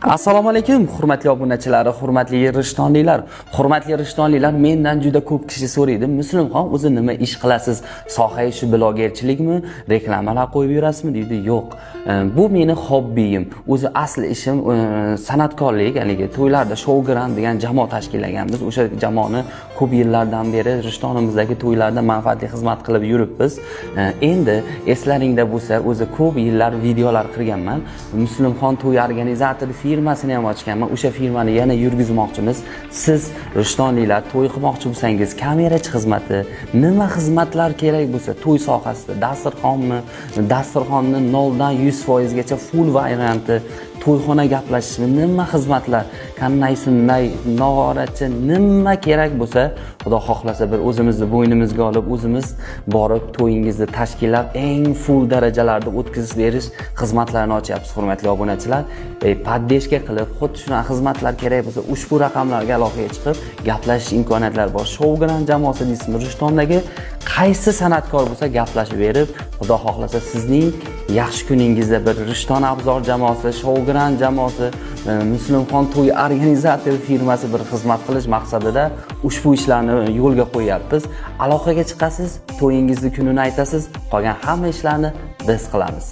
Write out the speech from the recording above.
Assalomu alaykum, hurmatli obunachilar, hurmatli rishtonliklar. Hurmatli rishtonliklar, mendan juda ko'p kishi so'raydi. Muslimxon, o'zi nima ish qilasiz? Soha ishi blogerchilikmi, reklamalar qo'yib yurasizmi deydi. Yo'q. Bu meni hobbiyim. O'zi asli ishim san'atkorlik, haligi to'ylarda shougram degan jamoa tashkillaganmiz. O'sha jamoani ko'p yillardan beri rishtonimizdagi to'ylarda manfaatli xizmat qilib yuribmiz. Endi eslaringda bo'lsa, o'zi ko'p yillar videolar qilganman. Muslimxon to'y organizatori firmasini ham ochganman. O'sha firmani yana yurgizmoqchimiz. Siz rishtonliklar to'y qilmoqchi bo'lsangiz, kamerachi xizmati, nima xizmatlar kerak bo'lsa, to'y sohasida dasturxonmi, dasturxonni 0 dan 100% gacha full varianti, to'yxona gaplashishmi, nima xizmatlar, qanday sunnay, nog'orachi, nima kerak bo'lsa, Xudo xohlasa bir o'zimizni bo'ynimizga olib, o'zimiz borib to'yingizni tashkillab, eng full darajalarda o'tkazib berish xizmatlarini ochyapmiz, hurmatli obunachilar. Poddeshka qilib, xuddi shunaqa xizmatlar kerak bo'lsa, ushbu raqamlarga aloqaga chiqib, gaplashish imkoniyatlari bor. Shougram jamoasi deysizmi, Rishtondagi qaysi san'atkor bo'lsa gaplashib berib, Xudo xohlasa sizning yaxshi kuningizda bir Rishton Abzor jamoasi, Shougram jamoasi, Muslimxon to'y organizator firmasi bir xizmat qilish maqsadida ushbu ishlarni yo'lga qo'yapmiz. Aloqaga chiqasiz, to'yingizni kunini aytasiz, qolgan hamma ishlarni biz qilamiz.